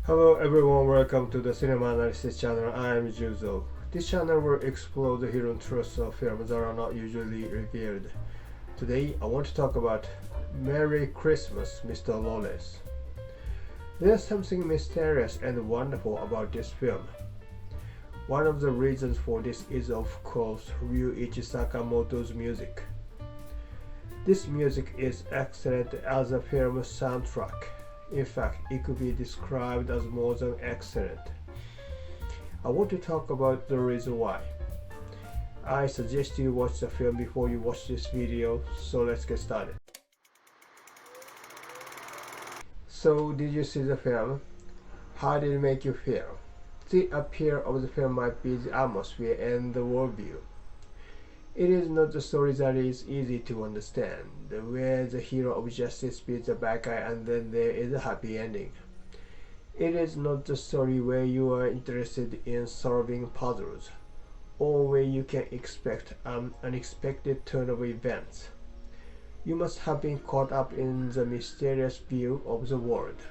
Hello everyone, welcome to the Cinema Analysis channel. I am Juzo. This channel will explore the hidden truths of films that are not usually revealed. Today, I want to talk about Merry Christmas, Mr. Lawless. There's something mysterious and wonderful about this film. One of the reasons for this is, of course, Ryuichi Sakamoto's music. This music is excellent as a film soundtrack. In fact, it could be described as more than excellent. I want to talk about the reason why. I suggest you watch the film before you watch this video, so let's get started. So, did you see the film? How did it make you feel? The appeal of the film might be the atmosphere and the worldview. It is not the story that is easy to understand, where the hero of justice beats the bad guy and then there is a happy ending. It is not the story where you are interested in solving puzzles, or where you can expect an unexpected turn of events. You must have been caught up in the mysterious view of the world.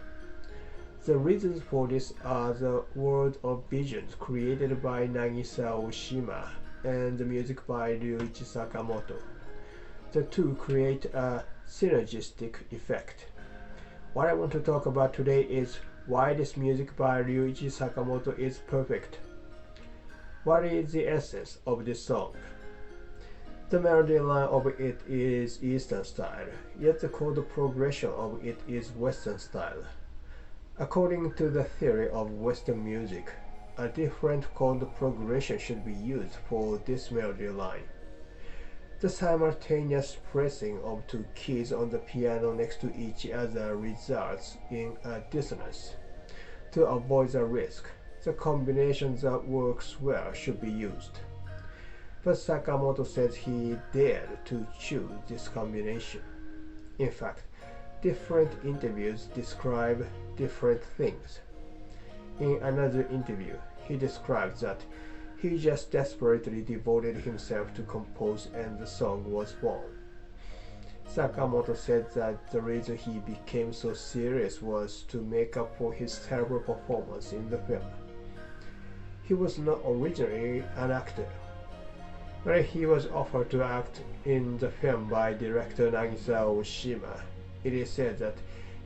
The reasons for this are the world of visions created by Nagisa Oshima and the music by Ryuichi Sakamoto. The two create a synergistic effect. What I want to talk about today is why this music by Ryuichi Sakamoto is perfect. What is the essence of this song? The melody line of it is Eastern style, yet the chord progression of it is Western style. According to the theory of Western music, a different chord progression should be used for this melody line. The simultaneous pressing of two keys on the piano next to each other results in a dissonance. To avoid the risk, the combination that works well should be used. But Sakamoto says he dared to choose this combination. In fact, different interviews describe different things. In another interview, he describes that he just desperately devoted himself to compose and the song was born. Sakamoto said that the reason he became so serious was to make up for his terrible performance in the film. He was not originally an actor. When he was offered to act in the film by director Nagisa Oshima, it is said that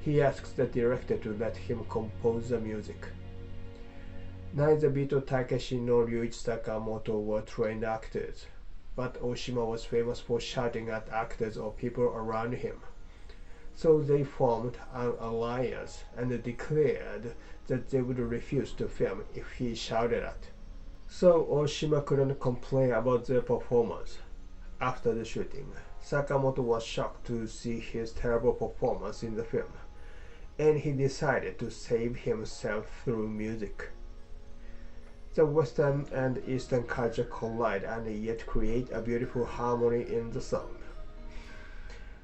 he asked the director to let him compose the music. Neither Bito Takeshi nor Ryuichi Sakamoto were trained actors, but Oshima was famous for shouting at actors or people around him. So they formed an alliance and declared that they would refuse to film if he shouted at. So Oshima couldn't complain about their performance. After the shooting, Sakamoto was shocked to see his terrible performance in the film, and he decided to save himself through music. The Western and Eastern culture collide and yet create a beautiful harmony in the song.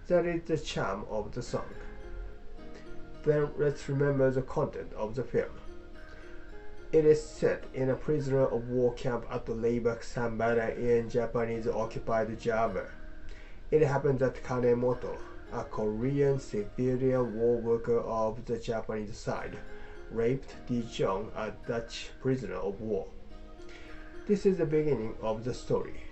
That is the charm of the song. Then let's remember the content of the film. It is set in a prisoner of war camp at the Leibach Sambara in Japanese-occupied Java. It happens that Kanemoto, a Korean civilian war worker of the Japanese side, raped De Jong, a Dutch prisoner of war. This is the beginning of the story.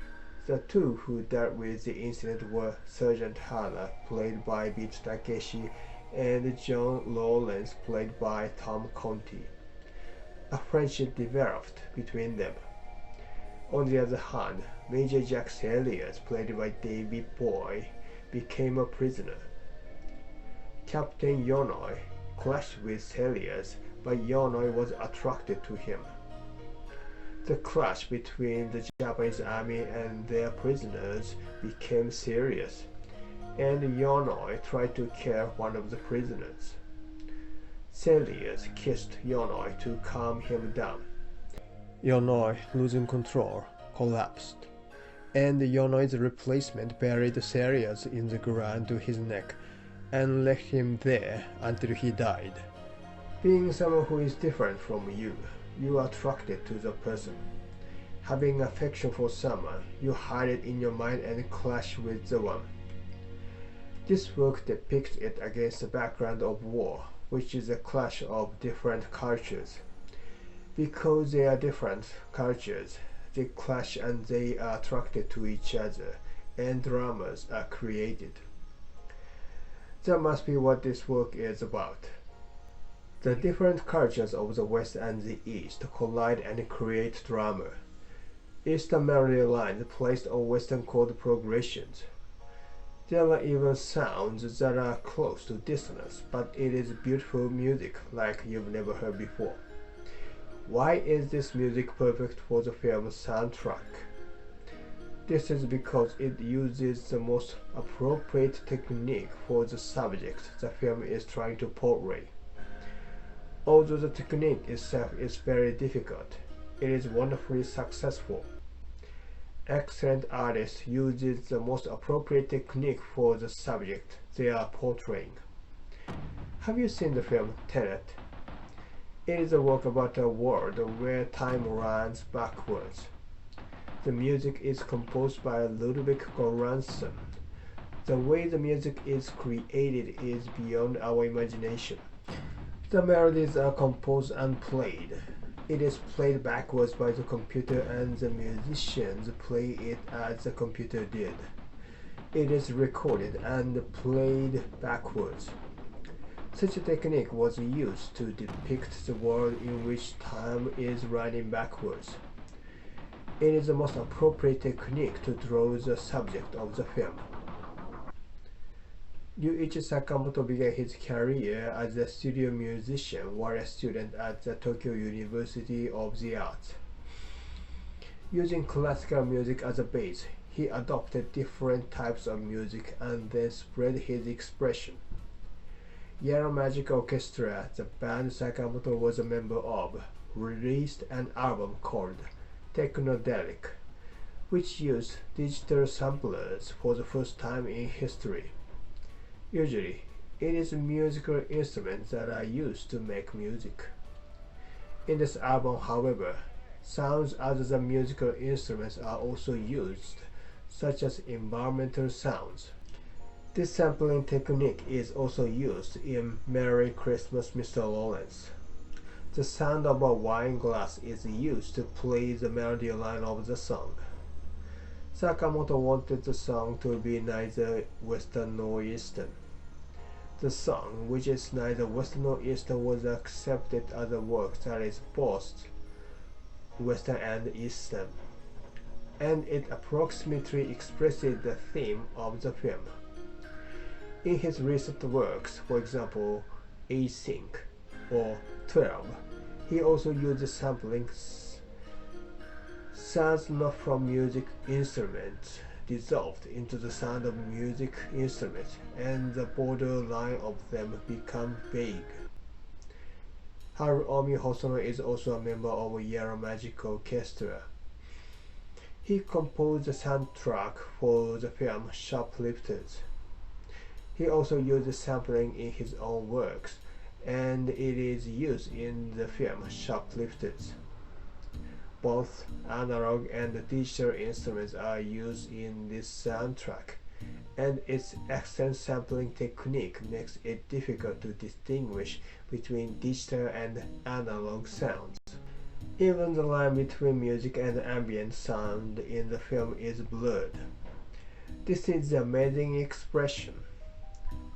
The two who dealt with the incident were Sergeant Hana, played by Bito Takeshi, and John Lawrence, played by Tom Conti. A friendship developed between them. On the other hand, Major Jack Celius, played by David Boy, became a prisoner. Captain Yonoi clashed with Celius, but Yonoi was attracted to him. The clash between the Japanese army and their prisoners became serious, and Yonoi tried to kill one of the prisoners. Celius kissed Yonoi to calm him down. Yonoi, losing control, collapsed, and Yonoi's replacement buried Celius in the ground to his neck and left him there until he died. Being someone who is different from you, you are attracted to the person. Having affection for someone, you hide it in your mind and clash with the one. This work depicts it against the background of war, which is a clash of different cultures. Because they are different cultures, they clash and they are attracted to each other, and dramas are created. That must be what this work is about. The different cultures of the West and the East collide and create drama. Eastern melody lines placed on Western chord progressions. There are even sounds that are close to dissonance, but it is beautiful music like you've never heard before. Why is this music perfect for the film's soundtrack? This is because it uses the most appropriate technique for the subject the film is trying to portray. Although the technique itself is very difficult, it is wonderfully successful. Excellent artists use the most appropriate technique for the subject they are portraying. Have you seen the film Tenet? It is a work about a world where time runs backwards. The music is composed by Ludwig Göransson. The way the music is created is beyond our imagination. The melodies are composed and played. It is played backwards by the computer and the musicians play it as the computer did. It is recorded and played backwards. Such a technique was used to depict the world in which time is running backwards. It is the most appropriate technique to draw the subject of the film. Yuichi Sakamoto began his career as a studio musician while a student at the Tokyo University of the Arts. Using classical music as a base, he adopted different types of music and then spread his expression. Yellow Magic Orchestra, the band Sakamoto was a member of, released an album called Technodelic, which used digital samplers for the first time in history. Usually, it is musical instruments that are used to make music. In this album, however, sounds other than musical instruments are also used, such as environmental sounds. This sampling technique is also used in Merry Christmas, Mr. Lawrence. The sound of a wine glass is used to play the melody line of the song. Sakamoto wanted the song to be neither Western nor Eastern. The song, which is neither Western nor Eastern, was accepted as a work that is both Western and Eastern, and it approximately expresses the theme of the film. In his recent works, for example, Async or 12, he also uses sampling sounds not from music instruments dissolved into the sound of music instruments, and the borderline of them become vague. Haruomi Hosono is also a member of Yellow Magic Orchestra. He composed the soundtrack for the film Shoplifters. He also uses sampling in his own works, and it is used in the film Shoplifters. Both analog and digital instruments are used in this soundtrack, and its excellent sampling technique makes it difficult to distinguish between digital and analog sounds. Even the line between music and ambient sound in the film is blurred. This is the amazing expression.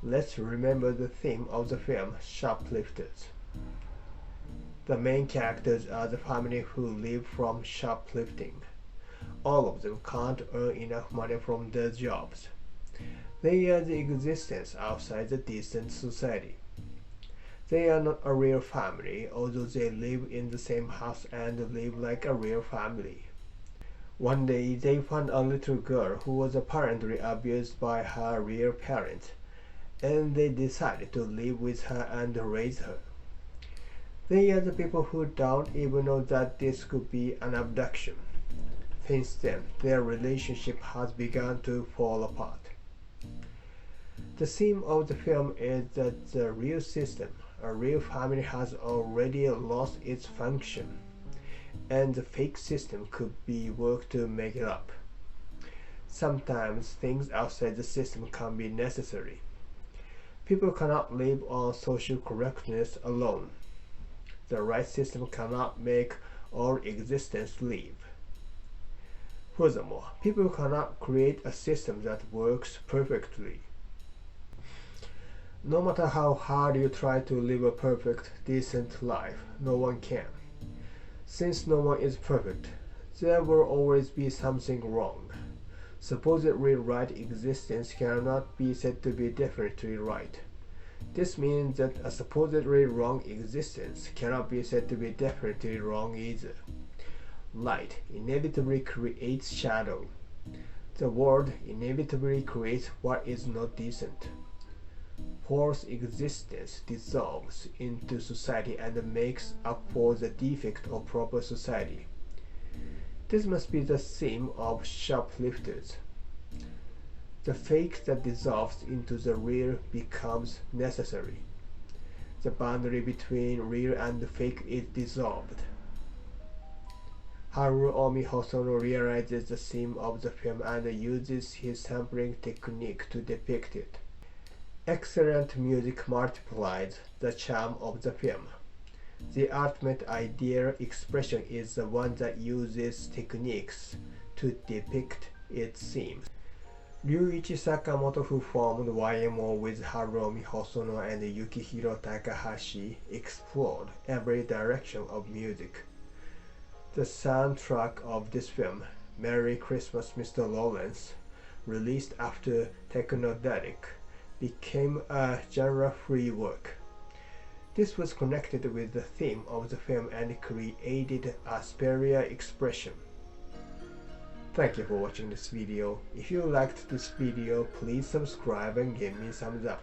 Let's remember the theme of the film Shoplifters. The main characters are the family who live from shoplifting. All of them can't earn enough money from their jobs. They are the existence outside the decent society. They are not a real family, although they live in the same house and live like a real family. One day they found a little girl who was apparently abused by her real parents, and they decided to live with her and raise her. They are the people who don't even know that this could be an abduction. Since then, their relationship has begun to fall apart. The theme of the film is that the real system, a real family, has already lost its function, and the fake system could be worked to make it up. Sometimes things outside the system can be necessary. People cannot live on social correctness alone. The right system cannot make all existence live. Furthermore, people cannot create a system that works perfectly. No matter how hard you try to live a perfect, decent life, no one can. Since no one is perfect, there will always be something wrong. Supposedly right existence cannot be said to be definitely right. This means that a supposedly wrong existence cannot be said to be definitely wrong either. Light inevitably creates shadow. The world inevitably creates what is not decent. False existence dissolves into society and makes up for the defect of proper society. This must be the theme of Shoplifters. The fake that dissolves into the real becomes necessary. The boundary between real and fake is dissolved. Haruomi Hosono realizes the theme of the film and uses his sampling technique to depict it. Excellent music multiplies the charm of the film. The ultimate ideal expression is the one that uses techniques to depict its themes. Ryuichi Sakamoto, who formed YMO with Haruomi Hosono and Yukihiro Takahashi, explored every direction of music. The soundtrack of this film, Merry Christmas, Mr. Lawrence, released after Technodelic, became a genre-free work. This was connected with the theme of the film and created a superior expression. Thank you for watching this video. If you liked this video, please subscribe and give me thumbs up.